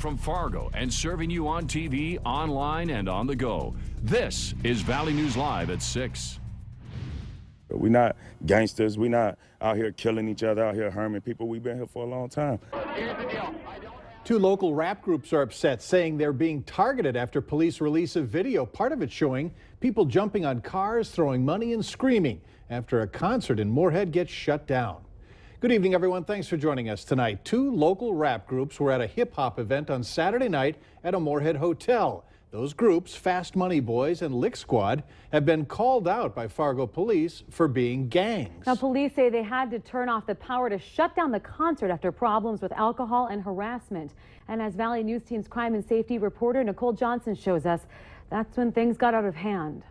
from Fargo and serving you on TV, online, and on the go. This is Valley News Live at 6. We're not gangsters. We're not out here killing each other, out here harming people. We've been here for a long time. Two local rap groups are upset, saying they're being targeted after police release a video, part of it showing people jumping on cars, throwing money and screaming after a concert in Moorhead gets shut down. Good evening, everyone. Thanks for joining us tonight. Two local rap groups were at a hip-hop event on Saturday night at a Moorhead hotel. Those groups, Fast Money Boys and Lick Squad, have been called out by Fargo police for being gangs. Now, police say they had to turn off the power to shut down the concert after problems with alcohol and harassment. And as Valley News Team's crime and safety reporter Nicole Johnson shows us, that's when things got out of hand.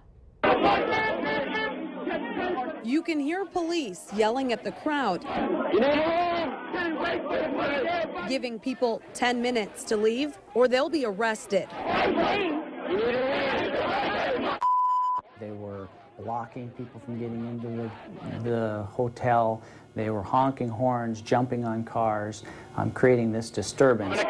You can hear police yelling at the crowd, giving people 10 minutes to leave or they'll be arrested. They were blocking people from getting into the hotel. They were honking horns, jumping on cars, creating this disturbance.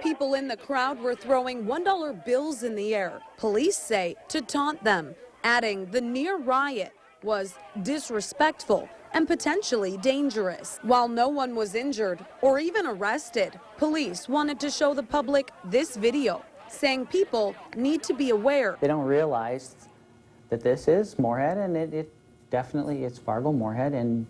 People in the crowd were throwing $1 bills in the air, police say, to taunt them, adding the near riot was disrespectful and potentially dangerous. While no one was injured or even arrested, police wanted to show the public this video, saying people need to be aware. They don't realize that this is Moorhead, and it definitely it's Fargo Moorhead, and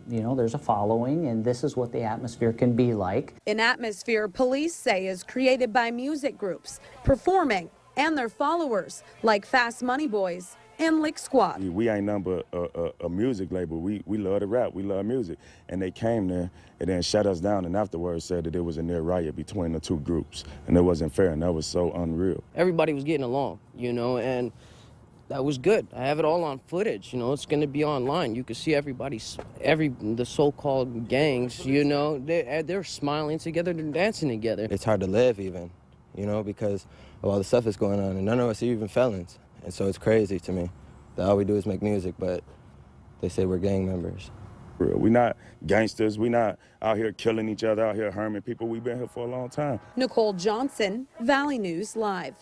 you know there's a following, and this is what the atmosphere can be like. An atmosphere police say is created by music groups performing and their followers like Fast Money Boys and Lick Squad. We ain't nothing but a music label. We love to rap, we love music. And they came there and then shut us down and afterwards said that it was a near riot between the two groups. And it wasn't fair, and that was so unreal. Everybody was getting along, you know, and that was good. I have it all on footage, you know, it's gonna be online. You can see the so-called gangs, you know, they're smiling together, they're dancing together. It's hard to live even, you know, because of all the stuff that's going on, and none of us are even felons. And so it's crazy to me that all we do is make music, but they say we're gang members. We're not gangsters. We're not out here killing each other, out here harming people. We've been here for a long time. Nicole Johnson, Valley News Live.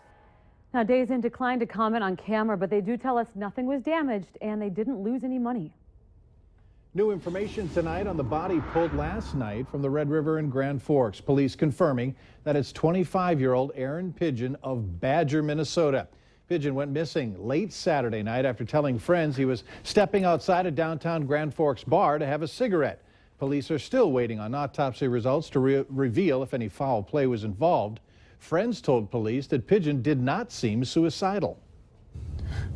Now, Dazen declined to comment on camera, but they do tell us nothing was damaged and they didn't lose any money. New information tonight on the body pulled last night from the Red River in Grand Forks. Police confirming that it's 25-year-old Aaron Pigeon of Badger, Minnesota. Pigeon went missing late Saturday night after telling friends he was stepping outside a downtown Grand Forks bar to have a cigarette. Police are still waiting on autopsy results to reveal if any foul play was involved. Friends told police that Pigeon did not seem suicidal.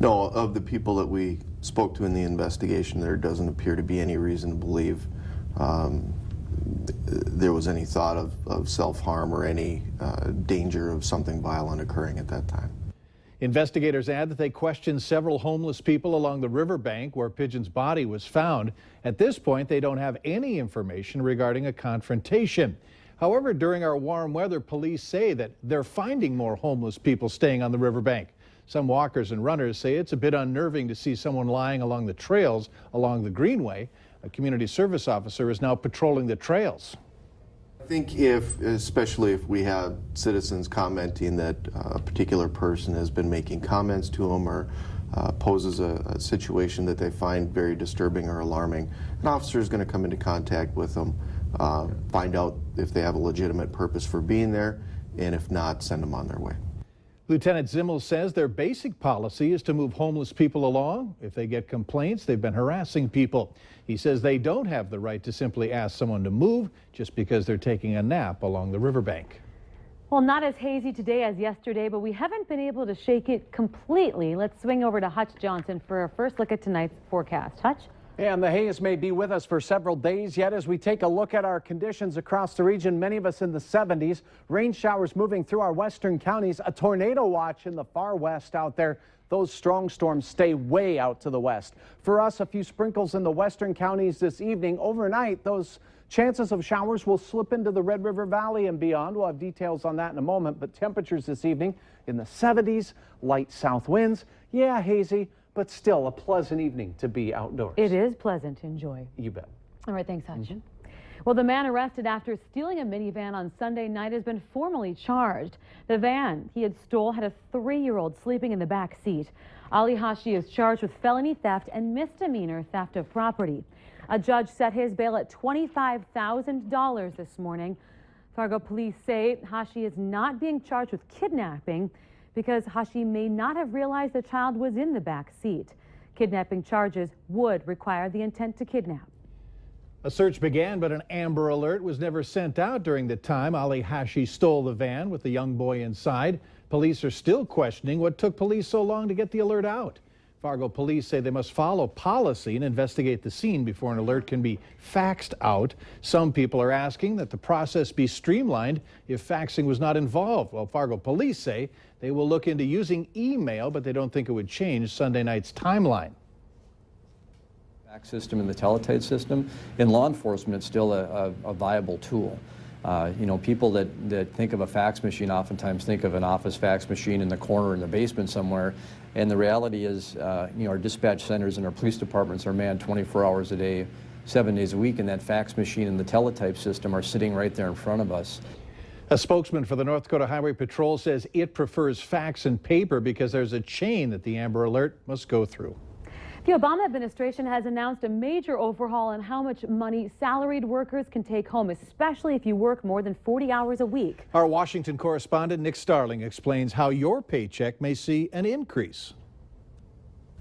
No, of the people that we spoke to in the investigation, there doesn't appear to be any reason to believe there was any thought of self-harm or any danger of something violent occurring at that time. Investigators add that they questioned several homeless people along the riverbank where Pigeon's body was found. At this point, they don't have any information regarding a confrontation. However, during our warm weather, police say that they're finding more homeless people staying on the riverbank. Some walkers and runners say it's a bit unnerving to see someone lying along the trails along the greenway. A community service officer is now patrolling the trails. I think especially if we have citizens commenting that a particular person has been making comments to them or poses a situation that they find very disturbing or alarming, an officer is going to come into contact with them, find out if they have a legitimate purpose for being there, and if not, send them on their way. Lieutenant Zimmel says their basic policy is to move homeless people along. If they get complaints, they've been harassing people. He says they don't have the right to simply ask someone to move just because they're taking a nap along the riverbank. Well, not as hazy today as yesterday, but we haven't been able to shake it completely. Let's swing over to Hutch Johnson for a first look at tonight's forecast. Hutch? And the haze may be with us for several days yet as we take a look at our conditions across the region. Many of us in the 70s. Rain showers moving through our western counties. A tornado watch in the far west out there. Those strong storms stay way out to the west. For us, a few sprinkles in the western counties this evening. Overnight, those chances of showers will slip into the Red River Valley and beyond. We'll have details on that in a moment. But temperatures this evening in the 70s. Light south winds. Yeah, hazy, but still a pleasant evening to be outdoors. It is pleasant to enjoy. You bet. All right, thanks, Hutch. Well, the man arrested after stealing a minivan on Sunday night has been formally charged. The van he had stole had a 3-year-old sleeping in the back seat. Ali Hashi is charged with felony theft and misdemeanor theft of property. A judge set his bail at $25,000 this morning. Fargo police say Hashi is not being charged with kidnapping because Hashi may not have realized the child was in the back seat. Kidnapping charges would require the intent to kidnap. A search began, but an Amber Alert was never sent out during the time Ali Hashi stole the van with the young boy inside. Police are still questioning what took police so long to get the alert out. Fargo police say they must follow policy and investigate the scene before an alert can be faxed out. Some people are asking that the process be streamlined if faxing was not involved. Well, Fargo police say they will look into using email, but they don't think it would change Sunday night's timeline. System and the teletype system in law enforcement, it's still a viable tool. You know, people that think of a fax machine oftentimes think of an office fax machine in the corner in the basement somewhere, and the reality is, you know, our dispatch centers and our police departments are manned 24 hours a day, 7 days a week, and that fax machine and the teletype system are sitting right there in front of us. A spokesman for the North Dakota Highway Patrol says it prefers fax and paper because there's a chain that the Amber Alert must go through. The Obama administration has announced a major overhaul on how much money salaried workers can take home, especially if you work more than 40 hours a week. Our Washington correspondent Nick Starling explains how your paycheck may see an increase.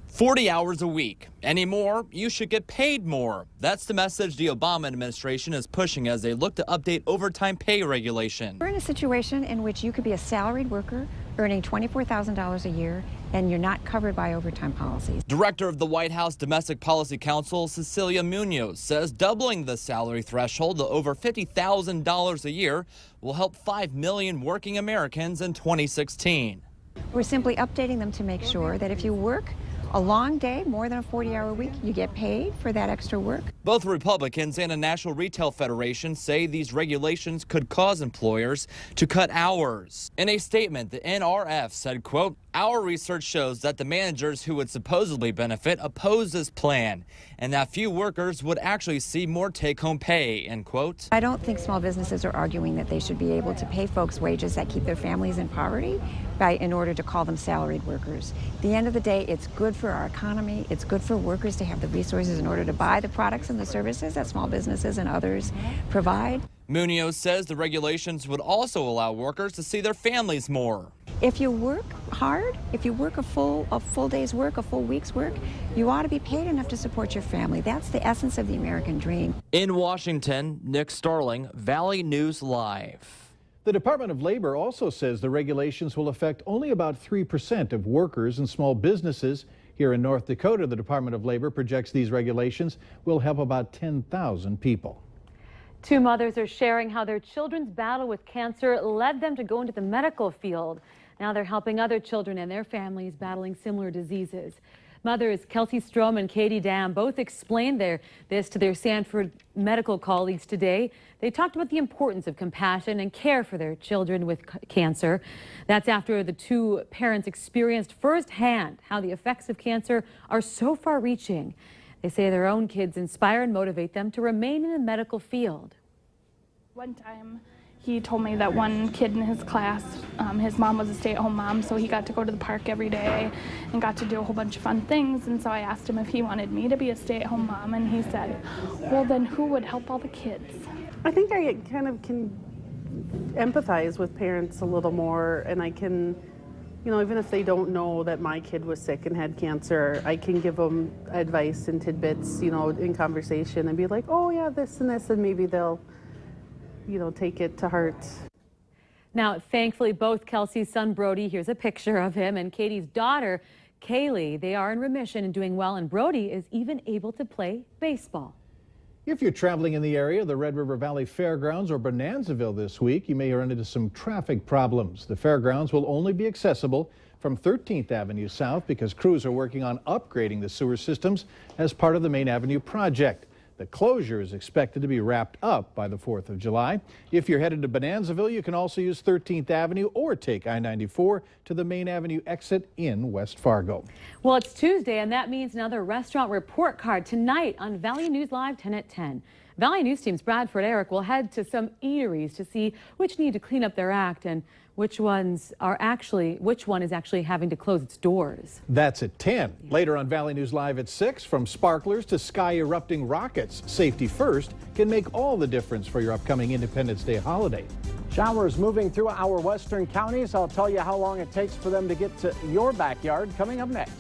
40 hours a week. Any more, you should get paid more. That's the message the Obama administration is pushing as they look to update overtime pay regulation. We're in a situation in which you could be a salaried worker earning $24,000 a year and you're not covered by overtime policies. Director of the White House Domestic Policy Council, Cecilia Munoz, says doubling the salary threshold to over $50,000 a year will help 5 million working Americans in 2016. We're simply updating them to make sure that if you work a long day, more than a 40-hour week, you get paid for that extra work. Both Republicans and a National Retail Federation say these regulations could cause employers to cut hours. In a statement, the NRF said, quote, "Our research shows that the managers who would supposedly benefit oppose this plan and that few workers would actually see more take-home pay," end quote. I don't think small businesses are arguing that they should be able to pay folks wages that keep their families in poverty in order to call them salaried workers. At the end of the day, it's good for our economy. It's good for workers to have the resources in order to buy the products and the services that small businesses and others provide. Munoz says the regulations would also allow workers to see their families more. If you work hard, if you work a full day's work, a full week's work, you ought to be paid enough to support your family. That's the essence of the American dream. In Washington, Nick Starling, Valley News Live. The Department of Labor also says the regulations will affect only about 3% of workers and small businesses. Here in North Dakota, the Department of Labor projects these regulations will help about 10,000 people. 2 mothers are sharing how their children's battle with cancer led them to go into the medical field. Now they're helping other children and their families battling similar diseases. Mothers Kelsey Strom and Katie Dam both explained this to their Sanford medical colleagues today. They talked about the importance of compassion and care for their children with cancer. That's after the 2 parents experienced firsthand how the effects of cancer are so far-reaching. They say their own kids inspire and motivate them to remain in the medical field. One time, he told me that one kid in his class, his mom was a stay-at-home mom, so he got to go to the park every day and got to do a whole bunch of fun things. And so I asked him if he wanted me to be a stay-at-home mom, and he said, well, then who would help all the kids? I think I kind of can empathize with parents a little more, and I can, you know, even if they don't know that my kid was sick and had cancer, I can give them advice and tidbits, you know, in conversation and be like, oh yeah, this, and maybe they'll, you know, take it to heart. Now, thankfully, both Kelsey's son Brody, here's a picture of him, and Katie's daughter Kaylee, they are in remission and doing well, and Brody is even able to play baseball. If you're traveling in the area, the Red River Valley Fairgrounds or Bonanzaville this week, you may run into some traffic problems. The fairgrounds will only be accessible from 13th Avenue South because crews are working on upgrading the sewer systems as part of the Main Avenue project. The closure is expected to be wrapped up by the 4th of July. If you're headed to Bonanzaville, you can also use 13th Avenue or take I-94 to the Main Avenue exit in West Fargo. Well, it's Tuesday, and that means another restaurant report card tonight on Valley News Live 10 at 10. Valley News Team's Bradford Eric will head to some eateries to see which need to clean up their act and which one is actually having to close its doors. That's at 10. Later on Valley News Live at 6, from sparklers to sky-erupting rockets, safety first can make all the difference for your upcoming Independence Day holiday. Showers moving through our western counties. I'll tell you how long it takes for them to get to your backyard coming up next.